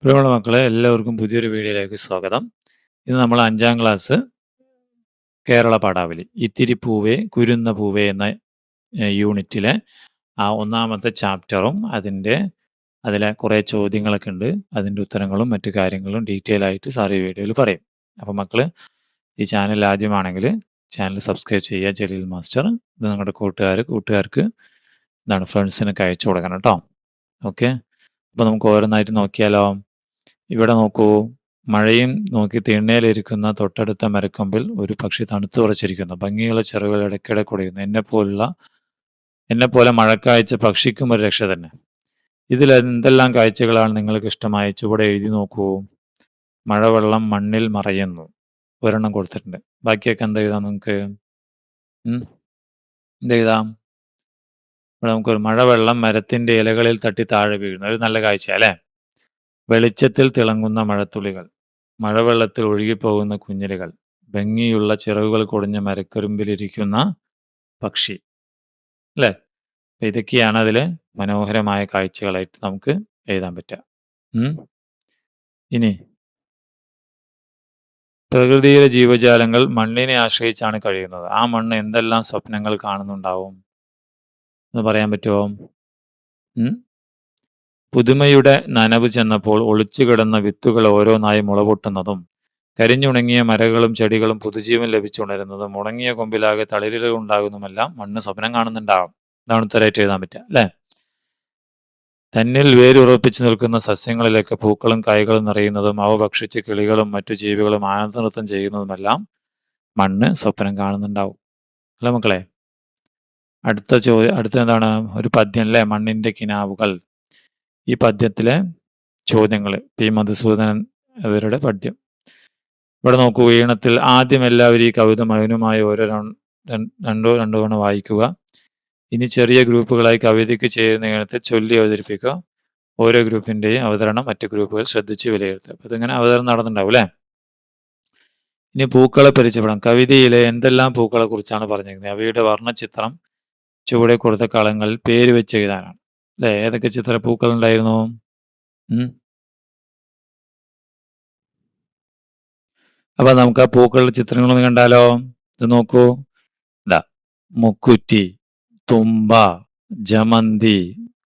പ്രിയമുള്ള മക്കളെ, എല്ലാവർക്കും പുതിയൊരു വീഡിയോയിലേക്ക് സ്വാഗതം. ഇന്ന് നമ്മൾ 5ാം ക്ലാസ് കേരള പാഠാവലി "ഇത്തിരി പൂവേ കുരുന്ന പൂവേ" എന്ന യൂണിറ്റിലെ ഒന്നാമത്തെ ചാപ്റ്ററും അതിലെ കുറേ ചോദ്യങ്ങളൊക്കെ ഉണ്ട്. അതിൻ്റെ ഉത്തരങ്ങളും മറ്റു കാര്യങ്ങളും ഡീറ്റെയിൽ ആയിട്ട് സാർ ഈ വീഡിയോയിൽ പറയും. അപ്പോൾ മക്കൾ ഈ ചാനൽ ആദ്യമാണെങ്കിൽ ചാനൽ സബ്സ്ക്രൈബ് ചെയ്യുക. ജലീൽ മാസ്റ്റർ ഇത് നിങ്ങളുടെ കൂട്ടുകാർക്ക് ഫ്രണ്ട്സിനൊക്കെ അയച്ചു കൊടുക്കണം കേട്ടോ. ഓക്കെ, അപ്പോൾ നമുക്ക് ഓരോന്നായിട്ട് നോക്കിയാലോ. ഇവിടെ നോക്കൂ, മഴയും നോക്കി തിണ്ണയിലിരിക്കുന്ന തൊട്ടടുത്ത മരക്കൊമ്പിൽ ഒരു പക്ഷി തണുത്തു വിറച്ചിരിക്കുന്നു. ഭംഗിയുള്ള ചിറകുകൾ ഇടയ്ക്കിടെ കുടയുന്നു. എന്നെപ്പോലെ മഴക്കാഴ്ച പക്ഷിക്കും ഒരു രക്ഷ തന്നെ. ഇതിൽ എന്തെല്ലാം കാഴ്ചകളാണ് നിങ്ങൾക്ക് ഇഷ്ടമായി? ചുവടെ എഴുതി നോക്കൂ. മഴവെള്ളം മണ്ണിൽ മറയുന്നു, ഒരെണ്ണം കൊടുത്തിട്ടുണ്ട്. ബാക്കിയൊക്കെ എന്താ എഴുതാം നിങ്ങൾക്ക്? എന്തെഴുതാം? ഇവിടെ നമുക്കൊരു മഴവെള്ളം മരത്തിന്റെ ഇലകളിൽ തട്ടി താഴെ വീഴുന്നു. ഒരു നല്ല കാഴ്ച അല്ലേ? വെളിച്ചത്തിൽ തിളങ്ങുന്ന മഴത്തുള്ളികൾ, മഴവെള്ളത്തിൽ ഒഴുകിപ്പോകുന്ന കുഞ്ഞിലകൾ, ഭംഗിയുള്ള ചിറകുകൾ കൊടിഞ്ഞ മരക്കൊരുമ്പിലിരിക്കുന്ന പക്ഷി. അല്ലേ? ഇതൊക്കെയാണ് അതിൽ മനോഹരമായ കാഴ്ചകളായിട്ട് നമുക്ക് എഴുതാൻ പറ്റുക. ഇനി പ്രകൃതിയിലെ ജീവജാലങ്ങൾ മണ്ണിനെ ആശ്രയിച്ചാണ് കഴിയുന്നത്. ആ മണ്ണ് എന്തെല്ലാം സ്വപ്നങ്ങൾ കാണുന്നുണ്ടാവും എന്ന് പറയാൻ പറ്റുമോ? പുതുമയുടെ നനവ് ചെന്നപ്പോൾ ഒളിച്ചുകിടന്ന വിത്തുകൾ ഓരോന്നായി മുളപൊട്ടുന്നതും, കരിഞ്ഞുണങ്ങിയ മരങ്ങളും ചെടികളും പുതുജീവൻ ലഭിച്ചുണരുന്നതും, ഉണങ്ങിയ കൊമ്പിലാകെ തളിരുകൾ ഉണ്ടാകുന്നതുമെല്ലാം മണ്ണ് സ്വപ്നം കാണുന്നുണ്ടാവും. ഇതാണ് ഉത്തരമായിട്ട് എഴുതാൻ പറ്റുക അല്ലേ? തന്നിൽ വേരുറപ്പിച്ചു നിൽക്കുന്ന സസ്യങ്ങളിലേക്ക് പൂക്കളും കായ്കളും നിറയുന്നതും, അവ ഭക്ഷിച്ച് കിളികളും മറ്റു ജീവികളും ആനന്ദനൃത്തം ചെയ്യുന്നതുമെല്ലാം മണ്ണ് സ്വപ്നം കാണുന്നുണ്ടാവും. അല്ല മക്കളെ? അടുത്ത എന്താണ്? ഒരു പദ്യം അല്ലേ, മണ്ണിന്റെ കിനാവുകൾ. ഈ പദ്യത്തിലെ ചോദ്യങ്ങൾ പി മധുസൂദനൻ അവരുടെ പദ്യം. ഇവിടെ നോക്കൂ, ഈണത്തിൽ ആദ്യം എല്ലാവരും ഈ കവിത മൗനമായി രണ്ടോ തവണ വായിക്കുക. ഇനി ചെറിയ ഗ്രൂപ്പുകളായി കവിതയ്ക്ക് ചേരുന്ന ഈണത്തെ ചൊല്ലി അവതരിപ്പിക്കുക. ഓരോ ഗ്രൂപ്പിന്റെയും അവതരണം മറ്റു ഗ്രൂപ്പുകൾ ശ്രദ്ധിച്ച് വിലയിരുത്തുക. അപ്പോൾ ഇതിങ്ങനെ അവതരണം നടന്നിട്ടുണ്ടാവും അല്ലേ? ഇനി പൂക്കളെ പരിചയപ്പെടാം. കവിതയിലെ എന്തെല്ലാം പൂക്കളെ കുറിച്ചാണ് പറഞ്ഞിരിക്കുന്നത്? അവയുടെ വർണ്ണചിത്രം ചുവടെ കൊടുത്ത കളങ്ങളിൽ പേര് വെച്ച് എഴുതാനാണ് അല്ലേ? ഏതൊക്കെ പൂക്കൾ ഉണ്ടായിരുന്നു? അപ്പൊ നമുക്ക് ആ പൂക്കളുടെ ചിത്രങ്ങളൊന്ന് കണ്ടാലോ? ഇത് നോക്കൂ. ഇതാ മുക്കുറ്റി, തുമ്പ, ജമന്തി,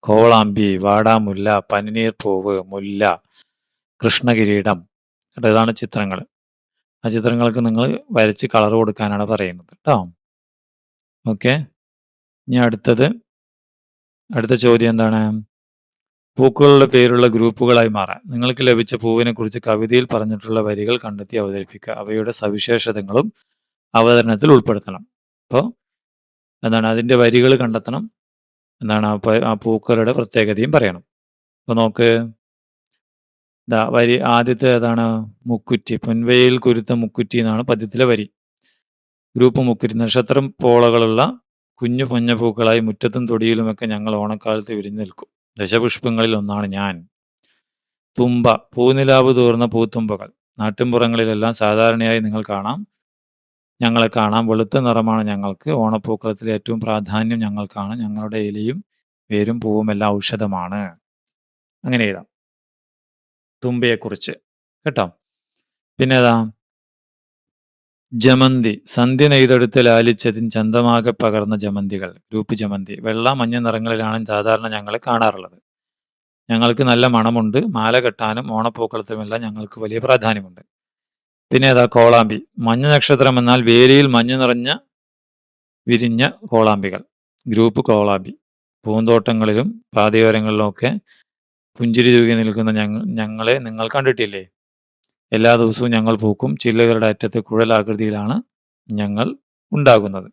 കോളാമ്പി, വാടാമുല്ല, പനിനീർ പൂവ്, മുല്ല, കൃഷ്ണകിരീടം. ഇതാണ് ചിത്രങ്ങൾ. ആ ചിത്രങ്ങൾക്ക് നിങ്ങൾ വരച്ച് കളർ കൊടുക്കാനാണ് പറയുന്നത് കേട്ടോ. ഓക്കെ, ഇനി അടുത്ത ചോദ്യം എന്താണ്? പൂക്കളുടെ പേരുള്ള ഗ്രൂപ്പുകളായി മാറാൻ നിങ്ങൾക്ക് ലഭിച്ച പൂവിനെ കുറിച്ച് കവിതയിൽ പറഞ്ഞിട്ടുള്ള വരികൾ കണ്ടെത്തി അവതരിപ്പിക്കുക. അവയുടെ സവിശേഷതകളും അവതരണത്തിൽ ഉൾപ്പെടുത്തണം. അപ്പോൾ എന്താണ് അതിൻ്റെ വരികൾ കണ്ടെത്തണം, എന്താണ് ആ പൂക്കളുടെ പ്രത്യേകതയും പറയണം. അപ്പോൾ നോക്ക്, വരി ആദ്യത്തെ ഏതാണ്? മുക്കുറ്റി. പൊൻവയിൽ കുരുത്ത മുക്കുറ്റി എന്നാണ് പദ്യത്തിലെ വരി. ഗ്രൂപ്പ് മുക്കുറ്റി. നക്ഷത്രം പോളകളുള്ള കുഞ്ഞു പൂക്കളായി മുറ്റത്തും തൊടിയിലുമൊക്കെ ഞങ്ങൾ ഓണക്കാലത്ത് വിരിഞ്ഞു നിൽക്കും. ദശപുഷ്പങ്ങളിൽ ഒന്നാണ് ഞാൻ. തുമ്പ, പൂനിലാവ് തോർന്ന പൂത്തുമ്പകൾ. നാട്ടിൻപുറങ്ങളിലെല്ലാം സാധാരണയായി ഞങ്ങളെ കാണാം. വെളുത്ത നിറമാണ് ഞങ്ങൾക്ക്. ഓണപ്പൂക്കളത്തിൽ ഏറ്റവും പ്രാധാന്യം ഞങ്ങൾക്കാണ്. ഞങ്ങളുടെ ഇലയും വേരും പൂവുമെല്ലാം ഔഷധമാണ്. അങ്ങനെ എഴുതാം തുമ്പയെക്കുറിച്ച് കേട്ടോ. പിന്നെ ഏതാ? ജമന്തി. സന്ധ്യ നെയ്തെടുത്ത് ലാലിച്ചതിൻ ചന്തമാകെ പകർന്ന ജമന്തികൾ. ഗ്രൂപ്പ് ജമന്തി. വെള്ള മഞ്ഞ നിറങ്ങളിലാണ് സാധാരണ ഞങ്ങളെ കാണാറുള്ളത്. ഞങ്ങൾക്ക് നല്ല മണമുണ്ട്. മാല കെട്ടാനും ഓണപ്പൂക്കളത്തിനുമെല്ലാം ഞങ്ങൾക്ക് വലിയ പ്രാധാന്യമുണ്ട്. പിന്നെ ഏതാ? കോളാമ്പി. മഞ്ഞ നക്ഷത്രം എന്നാൽ വേലിയിൽ മഞ്ഞ് നിറഞ്ഞ വിരിഞ്ഞ കോളാമ്പികൾ. ഗ്രൂപ്പ് കോളാമ്പി. പൂന്തോട്ടങ്ങളിലും പാതയോരങ്ങളിലുമൊക്കെ പുഞ്ചിരി തൂകി നിൽക്കുന്ന ഞങ്ങളെ നിങ്ങൾ കണ്ടിട്ടില്ലേ? എല്ലാ ദിവസവും ഞങ്ങൾ പൂക്കും. ചില്ലകളുടെ അറ്റത്ത് കുഴലാകൃതിയിലാണ് ഞങ്ങൾ ഉണ്ടാകുന്നത്.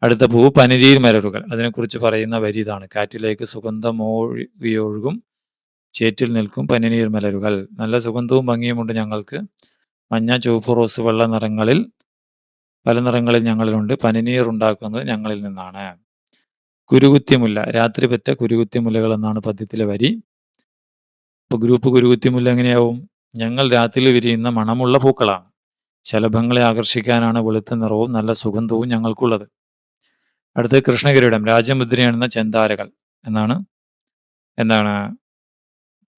അടുത്ത പൂ പനിനീർ മലരുകൾ. അതിനെക്കുറിച്ച് പറയുന്ന വരി ഇതാണ്: കാറ്റിലേക്ക് സുഗന്ധമൊഴുകും, ചേറ്റിൽ നിൽക്കും പനിനീർ മലരുകൾ. നല്ല സുഗന്ധവും ഭംഗിയുമുണ്ട് ഞങ്ങൾക്ക്. മഞ്ഞ, ചുവപ്പ്, റോസ്, വെള്ള നിറങ്ങളിൽ പല നിറങ്ങളിൽ ഞങ്ങളിലുണ്ട്. പനിനീർ ഉണ്ടാക്കുന്നത് ഞങ്ങളിൽ നിന്നാണ്. കുരുകുത്തിമുല്ല. രാത്രി പെറ്റ കുരുകുത്തിമുല്ലകൾ എന്നാണ് പദ്യത്തിലെ വരി. ഇപ്പോൾ ഗ്രൂപ്പ് കുരുകുത്തിമുല്ല എങ്ങനെയാവും? ഞങ്ങൾ രാത്രിയിൽ വിരിയുന്ന മണമുള്ള പൂക്കളാണ്. ശലഭങ്ങളെ ആകർഷിക്കാനാണ് വെളുത്ത നിറവും നല്ല സുഗന്ധവും ഞങ്ങൾക്കുള്ളത്. അടുത്തത് കൃഷ്ണകിരീടം. രാജമുദ്രയാണെന്ന ചെന്താരകൾ എന്താണ്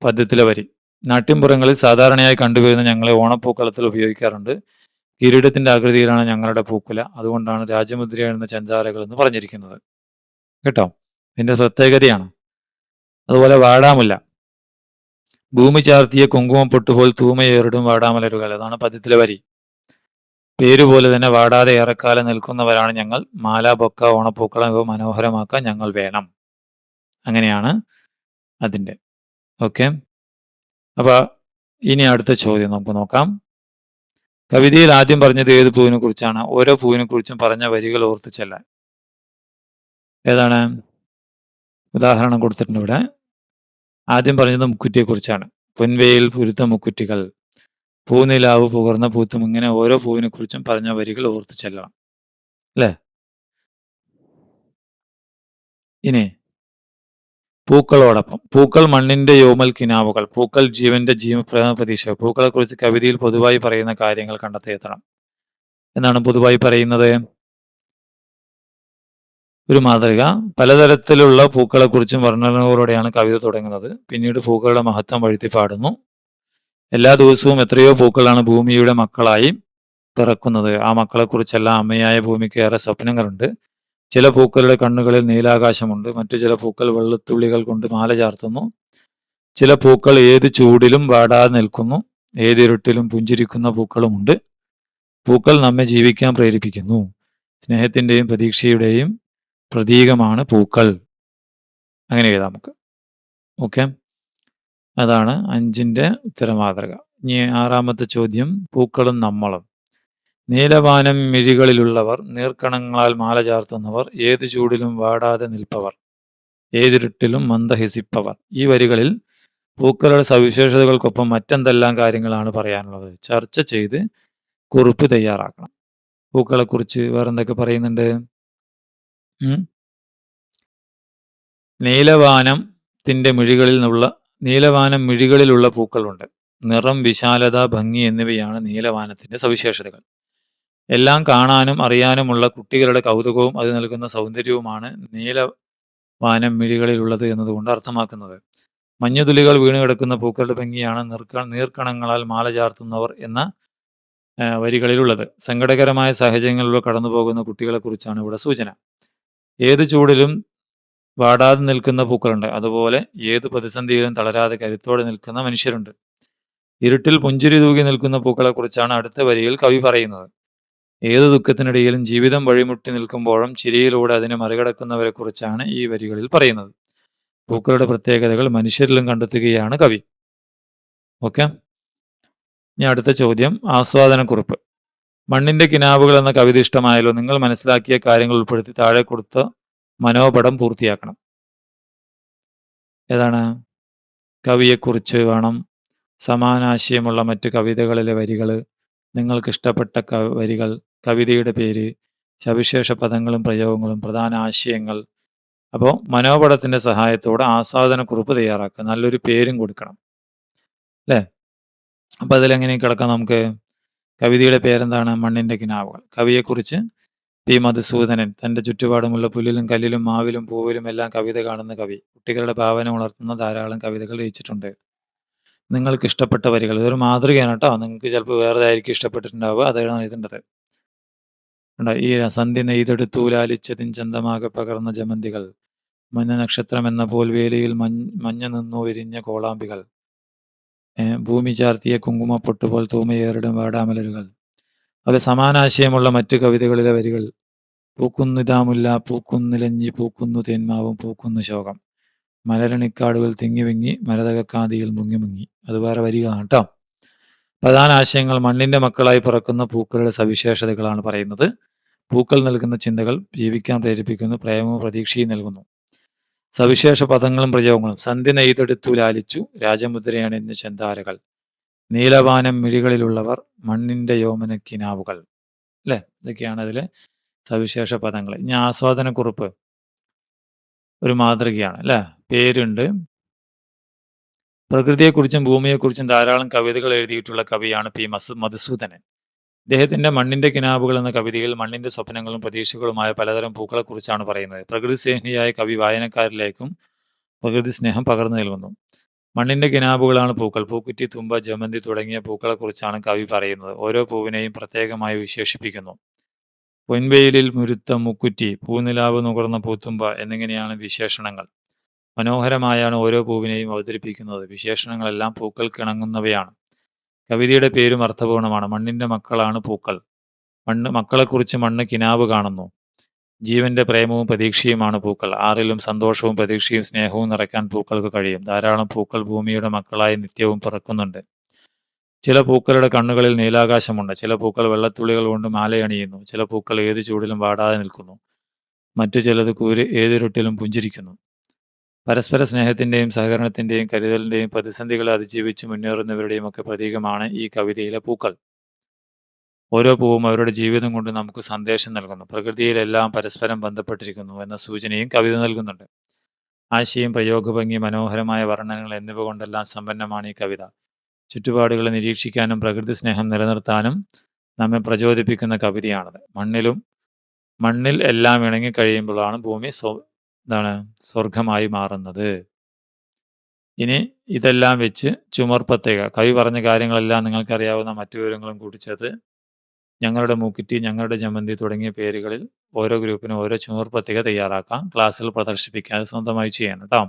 പദ്യത്തിലെ വരി. നാട്ടിൻപുറങ്ങളിൽ സാധാരണയായി കണ്ടുവരുന്ന ഞങ്ങളെ ഓണപ്പൂക്കളത്തിൽ ഉപയോഗിക്കാറുണ്ട്. കിരീടത്തിന്റെ ആകൃതിയിലാണ് ഞങ്ങളുടെ പൂക്കുല. അതുകൊണ്ടാണ് രാജമുദ്ര എന്ന ചെന്താരകൾ എന്ന് പറഞ്ഞിരിക്കുന്നത്. കേട്ടോ? ഇതിന്റെ പ്രത്യേകതയാണ്. അതുപോലെ വാടാമുല്ല. ഭൂമി ചാർത്തിയ കുങ്കുമപ്പൊട്ടുപോൽ തൂമയേറിടും വാടാമലരുകൾ. അതാണ് പദ്യത്തിലെ വരി. പേരുപോലെ തന്നെ വാടാതെ ഏറെക്കാലം നിൽക്കുന്നവരാണ് ഞങ്ങൾ. മാല, ബൊക്ക, ഓണപ്പൂക്കളം ഇവ മനോഹരമാക്കാൻ ഞങ്ങൾ വേണം. അങ്ങനെയാണ് അതിൻ്റെ. ഓക്കെ. അപ്പൊ ഇനി അടുത്ത ചോദ്യം നമുക്ക് നോക്കാം. കവിതയിൽ ആദ്യം പറഞ്ഞത് ഏത് പൂവിനെ കുറിച്ചാണ്? ഓരോ പൂവിനെ കുറിച്ചും പറഞ്ഞ വരികൾ ഓർത്തു ചെല്ലാൻ. ഏതാണ്? ഉദാഹരണം കൊടുത്തിട്ടുണ്ട് ഇവിടെ. ആദ്യം പറഞ്ഞത് മുക്കുറ്റിയെ കുറിച്ചാണ്. പൊൻവെയിൽ പുരുത്ത മുക്കുറ്റികൾ, പൂനിലാവ് പുകർന്ന പൂത്തും, ഇങ്ങനെ ഓരോ പൂവിനെ കുറിച്ചും പറഞ്ഞ വരികൾ ഓർത്തു ചെല്ലണം. അല്ലേ? ഇനി പൂക്കളോടൊപ്പം. പൂക്കൾ മണ്ണിന്റെ യോമൽ കിനാവുകൾ. പൂക്കൾ ജീവന്റെ പ്രതീക്ഷ. പൂക്കളെ കുറിച്ച് കവിതയിൽ പൊതുവായി പറയുന്ന കാര്യങ്ങൾ കണ്ടെത്തിയെത്തണം. എന്നാണ് പൊതുവായി പറയുന്നത്? ഒരു മാതൃക. പലതരത്തിലുള്ള പൂക്കളെക്കുറിച്ചും വർണ്ണനകളോടെയാണ് കവിത തുടങ്ങുന്നത്. പിന്നീട് പൂക്കളുടെ മഹത്വം വഴുത്തി പാടുന്നു. എല്ലാ ദിവസവും എത്രയോ പൂക്കളാണ് ഭൂമിയുടെ മക്കളായി പിറക്കുന്നത്. ആ മക്കളെക്കുറിച്ചെല്ലാം അമ്മയായ ഭൂമിക്ക് ഏറെ സ്വപ്നങ്ങളുണ്ട്. ചില പൂക്കളുടെ കണ്ണുകളിൽ നീലാകാശമുണ്ട്. മറ്റു ചില പൂക്കൾ വെള്ളത്തുള്ളികൾ കൊണ്ട് മാല ചാർത്തുന്നു. ചില പൂക്കൾ ഏത് ചൂടിലും വാടാതെ നിൽക്കുന്നു. ഏതിരുട്ടിലും പുഞ്ചിരിക്കുന്ന പൂക്കളുമുണ്ട്. പൂക്കൾ നമ്മെ ജീവിക്കാൻ പ്രേരിപ്പിക്കുന്നു. സ്നേഹത്തിന്റെയും പ്രതീക്ഷയുടെയും പ്രതീകമാണ് പൂക്കൾ. അങ്ങനെ എഴുതാം നമുക്ക്. ഓക്കെ. അതാണ് 5ന്റെ ഉത്തരമാതൃക. ഇനി 6ാമത്തെ ചോദ്യം. പൂക്കളും നമ്മളും. നീലവാനം മിഴികളിലുള്ളവർ, നീർക്കണങ്ങളാൽ മാല ചാർത്തുന്നവർ, ഏത് ചൂടിലും വാടാതെ നിൽപ്പവർ, ഏതിരുട്ടിലും മന്ദഹസിപ്പവർ. ഈ വരികളിൽ പൂക്കളുടെ സവിശേഷതകൾക്കൊപ്പം മറ്റെന്തെല്ലാം കാര്യങ്ങളാണ് പറയാനുള്ളത്? ചർച്ച ചെയ്ത് കുറിപ്പ് തയ്യാറാക്കണം. പൂക്കളെക്കുറിച്ച് വേറെന്തൊക്കെ പറയുന്നുണ്ട്? നീലവാനം മിഴികളിലുള്ള പൂക്കളുണ്ട്. നിറം, വിശാലത, ഭംഗി എന്നിവയാണ് നീലവാനത്തിന്റെ സവിശേഷതകൾ. എല്ലാം കാണാനും അറിയാനുമുള്ള കുട്ടികളുടെ കൗതുകവും അത് നൽകുന്ന സൗന്ദര്യവുമാണ് നീലവാനം മിഴികളിലുള്ളത് എന്നതുകൊണ്ട് അർത്ഥമാക്കുന്നത്. മഞ്ഞുതുള്ളികൾ വീണ് കിടക്കുന്ന പൂക്കളുടെ ഭംഗിയാണ് നീർക്കണങ്ങളാൽ മാല ചാർത്തുന്നവർ എന്ന വരികളിലുള്ളത്. സങ്കടകരമായ സാഹചര്യങ്ങളിലൂടെ കടന്നുപോകുന്ന കുട്ടികളെക്കുറിച്ചാണ് ഇവിടെ സൂചന. ഏത് ചൂടിലും വാടാതെ നിൽക്കുന്ന പൂക്കളുണ്ട്. അതുപോലെ ഏത് പ്രതിസന്ധിയിലും തളരാതെ കരുത്തോടെ നിൽക്കുന്ന മനുഷ്യരുണ്ട്. ഇരുട്ടിൽ പുഞ്ചിരി തൂകി നിൽക്കുന്ന പൂക്കളെക്കുറിച്ചാണ് അടുത്ത വരിയിൽ കവി പറയുന്നത്. ഏത് ദുഃഖത്തിനിടയിലും ജീവിതം വഴിമുട്ടി നിൽക്കുമ്പോഴും ചിരിയിലൂടെ അതിനെ മറികടക്കുന്നവരെക്കുറിച്ചാണ് ഈ വരികളിൽ പറയുന്നത്. പൂക്കളുടെ പ്രത്യേകതകൾ മനുഷ്യരിലും കണ്ടെത്തുകയാണ് കവി. ഓക്കെ. ഇനി അടുത്ത ചോദ്യം. ആസ്വാദനക്കുറിപ്പ്. മണ്ണിന്റെ കിനാവുകൾ എന്ന കവിത ഇഷ്ടമായല്ലോ. നിങ്ങൾ മനസ്സിലാക്കിയ കാര്യങ്ങൾ ഉൾപ്പെടുത്തി താഴെ കൊടുത്ത മനോപടം പൂർത്തിയാക്കണം. ഏതാണ്? കവിയെക്കുറിച്ച് വേണം. സമാനാശയമുള്ള മറ്റ് കവിതകളിലെ വരികൾ, നിങ്ങൾക്കിഷ്ടപ്പെട്ട വരികൾ, കവിതയുടെ പേര്, സവിശേഷ പദങ്ങളും പ്രയോഗങ്ങളും, പ്രധാന ആശയങ്ങൾ. അപ്പോൾ മനോപടത്തിന്റെ സഹായത്തോടെ ആസ്വാദനക്കുറിപ്പ് തയ്യാറാക്കുക. നല്ലൊരു പേരും കൊടുക്കണം. അല്ലേ? അപ്പം അതിലെങ്ങനെ കിടക്കാം നമുക്ക്? കവിതയുടെ പേരെന്താണ്? മണ്ണിന്റെ കിനാവുകൾ. കവിയെക്കുറിച്ച് പി. മധുസൂദനൻ. തൻ്റെ ചുറ്റുപാടുമുള്ള പുല്ലിലും കല്ലിലും മാവിലും പൂവിലും എല്ലാം കവിത കാണുന്ന കവി. കുട്ടികളുടെ ഭാവന ഉണർത്തുന്ന ധാരാളം കവിതകൾ രചിച്ചിട്ടുണ്ട്. നിങ്ങൾക്ക് ഇഷ്ടപ്പെട്ട വരികൾ. ഇതൊരു മാതൃകയാണ് കേട്ടോ. നിങ്ങൾക്ക് ചിലപ്പോൾ വേറെ ആയിരിക്കും ഇഷ്ടപ്പെട്ടിട്ടുണ്ടാവുക. അതാണ് എഴുതേണ്ടത്. ഈ സന്ധ്യ നെയ്തെടുത്തു ലാലിച്ചതിൻ ചന്തമാകെ പകർന്ന ജമന്തികൾ, മഞ്ഞ നക്ഷത്രം എന്ന പോൽ വേലിയിൽ മഞ്ഞ നിന്നു വിരിഞ്ഞ കോളാമ്പികൾ, ഭൂമി ചാർത്തിയ കുങ്കുമപ്പൊട്ടുപോൽ തൂമയേറിടും വാടാമലരുകൾ. അത് സമാനാശയമുള്ള മറ്റു കവിതകളിലെ വരികൾ. പൂക്കുന്നിതാമുല്ല, പൂക്കുന്നിലഞ്ഞി, പൂക്കുന്നു തേന്മാവും, പൂക്കുന്നു ശോകം, മലരണിക്കാടുകൾ തിങ്ങി വിങ്ങി, മരതകക്കാന്തിയിൽ മുങ്ങി മുങ്ങി. അത് വേറെ വരികളാണ് കേട്ടോ. പ്രധാന ആശയങ്ങൾ. മണ്ണിന്റെ മക്കളായി പിറക്കുന്ന പൂക്കളുടെ സവിശേഷതകളാണ് പറയുന്നത്. പൂക്കൾ നൽകുന്ന ചിന്തകൾ ജീവിക്കാൻ പ്രേരിപ്പിക്കുന്നു. പ്രേമവും പ്രതീക്ഷയും നൽകുന്നു. സവിശേഷ പദങ്ങളും പ്രയോഗങ്ങളും. സന്ധ്യ നെയ്തെടുത്തു ലാലിച്ചു, രാജമുദ്രയണിഞ്ഞ ചെന്താരകൾ, നീലവാനം മിഴികളിലുള്ളവർ, മണ്ണിന്റെ യോമനക്കിനാവുകൾ. അല്ലേ? ഇതൊക്കെയാണ് അതിലെ സവിശേഷ പദങ്ങൾ. ഇനി ആസ്വാദനക്കുറിപ്പ് ഒരു മാതൃകയാണ്. അല്ലേ? പേരുണ്ട്. പ്രകൃതിയെക്കുറിച്ചും ഭൂമിയെക്കുറിച്ചും ധാരാളം കവിതകൾ എഴുതിയിട്ടുള്ള കവിയാണ് പി. മധുസൂദനൻ. ഇദ്ദേഹത്തിന്റെ മണ്ണിന്റെ കിനാവുകൾ എന്ന കവിതയിൽ മണ്ണിന്റെ സ്വപ്നങ്ങളും പ്രതീക്ഷകളുമായ പലതരം പൂക്കളെക്കുറിച്ചാണ് പറയുന്നത്. പ്രകൃതി സ്നേഹിയായ കവി വായനക്കാരിലേക്കും പ്രകൃതി സ്നേഹം പകർന്നു നൽകുന്നു. മണ്ണിന്റെ കിനാബുകളാണ് പൂക്കൾ. പൂക്കുറ്റി, തുമ്പ, ജമന്തി തുടങ്ങിയ പൂക്കളെക്കുറിച്ചാണ് കവി പറയുന്നത്. ഓരോ പൂവിനെയും പ്രത്യേകമായി വിശേഷിപ്പിക്കുന്നു. പൊൻവെയിലിൽ മുരുത്ത മുക്കുറ്റി, പൂനിലാവ് നുകർന്ന പൂത്തുമ്പ എന്നിങ്ങനെയാണ് വിശേഷണങ്ങൾ. മനോഹരമായാണ് ഓരോ പൂവിനെയും അവതരിപ്പിക്കുന്നത്. വിശേഷണങ്ങളെല്ലാം പൂക്കൾക്കിണങ്ങുന്നവയാണ്. കവിതയുടെ പേരും അർത്ഥപൂർണമാണ്. മണ്ണിന്റെ മക്കളാണ് പൂക്കൾ. മക്കളെക്കുറിച്ച് മണ്ണ് കിനാവ് കാണുന്നു. ജീവന്റെ പ്രേമവും പ്രതീക്ഷയുമാണ് പൂക്കൾ. ആരിലും സന്തോഷവും പ്രതീക്ഷയും സ്നേഹവും നിറയ്ക്കാൻ പൂക്കൾക്ക് കഴിയും. ധാരാളം പൂക്കൾ ഭൂമിയുടെ മക്കളായി നിത്യവും പിറക്കുന്നുണ്ട്. ചില പൂക്കളുടെ കണ്ണുകളിൽ നീലാകാശമുണ്ട്. ചില പൂക്കൾ വെള്ളത്തുള്ളികൾ കൊണ്ട് മാലയണിയുന്നു. ചില പൂക്കൾ ഏത് ചൂടിലും വാടാതെ നിൽക്കുന്നു. മറ്റു ചിലത് ഏതിരുട്ടിലും പുഞ്ചിരിക്കുന്നു. പരസ്പര സ്നേഹത്തിന്റെയും സഹകരണത്തിന്റെയും കരുതലിന്റെയും പ്രതിസന്ധികളെ അതിജീവിച്ച് മുന്നേറുന്നവരുടെയും ഒക്കെ പ്രതീകമാണ് ഈ കവിതയിലെ പൂക്കൾ. ഓരോ പൂവും അവരുടെ ജീവിതം കൊണ്ട് നമുക്ക് സന്ദേശം നൽകുന്നു. പ്രകൃതിയിലെല്ലാം പരസ്പരം ബന്ധപ്പെട്ടിരിക്കുന്നു എന്ന സൂചനയും കവിത നൽകുന്നുണ്ട്. ആശയം, പ്രയോഗഭംഗി, മനോഹരമായ വർണ്ണനകൾ എന്നിവ കൊണ്ടെല്ലാം സമ്പന്നമാണ് ഈ കവിത. ചുറ്റുപാടുകളെ നിരീക്ഷിക്കാനും പ്രകൃതി സ്നേഹം നിലനിർത്താനും നമ്മെ പ്രചോദിപ്പിക്കുന്ന കവിതയാണത്. മണ്ണിൽ എല്ലാം ഇണങ്ങിക്കഴിയുമ്പോഴാണ് ഭൂമി സ്വർഗമായി മാറുന്നത്. ഇനി ഇതെല്ലാം വെച്ച് ചുമർപ്പത്തേക കവി പറഞ്ഞ കാര്യങ്ങളെല്ലാം നിങ്ങൾക്കറിയാവുന്ന മറ്റു വിവരങ്ങളും കൂട്ടിച്ചേർത്ത് ഞങ്ങളുടെ മൂക്കുറ്റി, ഞങ്ങളുടെ ജമന്തി തുടങ്ങിയ പേരുകളിൽ ഓരോ ഗ്രൂപ്പിനും ഓരോ ചുമർപ്പത്തിക തയ്യാറാക്കാം. ക്ലാസ്സിൽ പ്രദർശിപ്പിക്കാതെ സ്വന്തമായി ചെയ്യണം കേട്ടോ.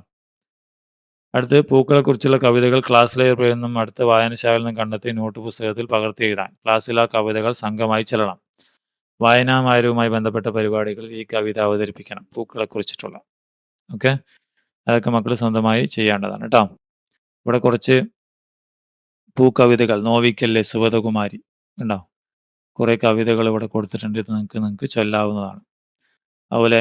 അടുത്ത് പൂക്കളെക്കുറിച്ചുള്ള കവിതകൾ ക്ലാസ് ലൈബ്രറിയിൽ നിന്നും അടുത്ത വായനശാലയിൽ നിന്നും കണ്ടെത്തി നോട്ട് പുസ്തകത്തിൽ പകർത്തി എഴുതാൻ. ക്ലാസ്സിൽ ആ കവിതകൾ സംഘമായി ചെല്ലണം. വായനാമാരവുമായി ബന്ധപ്പെട്ട പരിപാടികളിൽ ഈ കവിത അവതരിപ്പിക്കണം. പൂക്കളെക്കുറിച്ചിട്ടുള്ള. ഓക്കെ, അതൊക്കെ മക്കൾ സ്വന്തമായി ചെയ്യേണ്ടതാണ് കേട്ടോ. ഇവിടെ കുറച്ച് പൂക്കവിതകൾ നോവിക്കല്ലേ സുഗതകുമാരി ഉണ്ടോ, കുറേ കവിതകൾ ഇവിടെ കൊടുത്തിട്ടുണ്ട്. ഇത് നിങ്ങൾക്ക് ചൊല്ലാവുന്നതാണ്. അതുപോലെ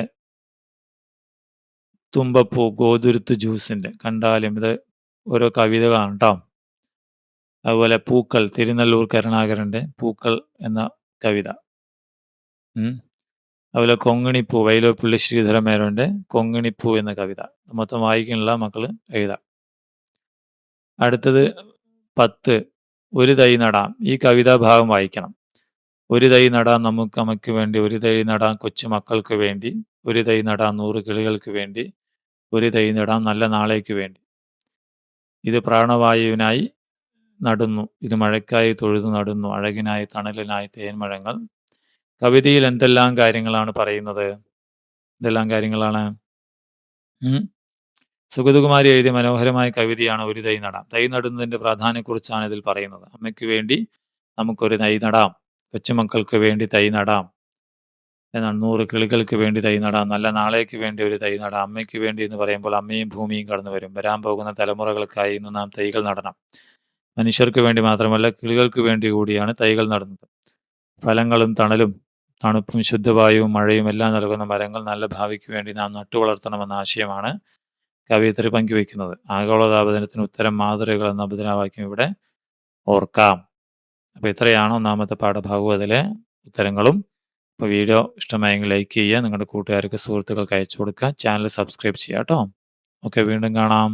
തുമ്പപ്പൂ, ഗോതുരുത്ത് ജ്യൂസിൻ്റെ കണ്ടാലും ഇത് ഓരോ കവിതകളാണ് കേട്ടോ. അതുപോലെ പൂക്കൾ, തിരുനെല്ലൂർ കരുണാകരൻ്റെ പൂക്കൾ എന്ന കവിത. അതുപോലെ കൊങ്ങിണിപ്പൂ, വൈലോപ്പിള്ളി ശ്രീധരമേനോൻ്റെ കൊങ്ങിണിപ്പൂ എന്ന കവിത. മൊത്തം വായിക്കാനുള്ള മക്കൾ എഴുതാം. അടുത്തത് 10 ഒരു തൈ നടാം. ഈ കവിതാഭാഗം വായിക്കണം. ഒരു തൈ നടാം നമുക്ക് വേണ്ടി, ഒരു തൈ നടാം കൊച്ചു മക്കൾക്ക് വേണ്ടി, ഒരു തൈ നടാം 100 കിളികൾക്ക് വേണ്ടി, ഒരു തൈ നടാം നല്ല നാളേക്ക് വേണ്ടി. ഇത് പ്രാണവായുവിനായി നടുന്നു, ഇത് മഴയ്ക്കായി തൊഴുതു നടുന്നു, അഴകിനായി തണലിനായി തേന്മഴങ്ങൾ. കവിതയിൽ എന്തെല്ലാം കാര്യങ്ങളാണ് പറയുന്നത്? എന്തെല്ലാം കാര്യങ്ങളാണ്? സുഗതകുമാരി എഴുതിയ മനോഹരമായ കവിതയാണ് ഒരു തൈ നടാം. തൈ നടുന്നതിൻ്റെ പ്രാധാന്യത്തെക്കുറിച്ചാണ് ഇതിൽ പറയുന്നത്. അമ്മയ്ക്ക് വേണ്ടി നമുക്കൊരു തൈ നടാം, കൊച്ചുമക്കൾക്ക് വേണ്ടി തൈ നടാം, 100 കിളികൾക്ക് വേണ്ടി തൈ നടാം, നല്ല നാളേക്ക് വേണ്ടി ഒരു തൈ നടാം. അമ്മയ്ക്ക് വേണ്ടി എന്ന് പറയുമ്പോൾ അമ്മയും ഭൂമിയും കടന്നു വരും. വരാൻ പോകുന്ന തലമുറകൾക്കായി ഇന്ന് നാം തൈകൾ നടണം. മനുഷ്യർക്ക് വേണ്ടി മാത്രമല്ല, കിളികൾക്ക് വേണ്ടി കൂടിയാണ് തൈകൾ നടുന്നത്. ഫലങ്ങളും തണലും തണുപ്പും ശുദ്ധവായുവും മഴയും എല്ലാം നൽകുന്ന മരങ്ങൾ നല്ല ഭാവിക്ക് വേണ്ടി നാം നട്ടുവളർത്തണമെന്ന ആശയമാണ് കവിയത്രി പങ്കുവയ്ക്കുന്നത്. ആഗോളതാപനത്തിന് ഉത്തരം മാതൃകകൾ എന്ന അഭിനവാക്യം ഇവിടെ ഓർക്കാം. അപ്പോൾ ഇത്രയാണ് ഒന്നാമത്തെ പാഠഭാഗം, അതിലെ ഉത്തരങ്ങളും. അപ്പോൾ വീഡിയോ ഇഷ്ടമായെങ്കിൽ ലൈക്ക് ചെയ്യുക, നിങ്ങളുടെ കൂട്ടുകാർക്ക് സുഹൃത്തുക്കൾക്ക് അയച്ചു കൊടുക്കുക, ചാനൽ സബ്സ്ക്രൈബ് ചെയ്യുക കേട്ടോ. ഓക്കെ, വീണ്ടും കാണാം.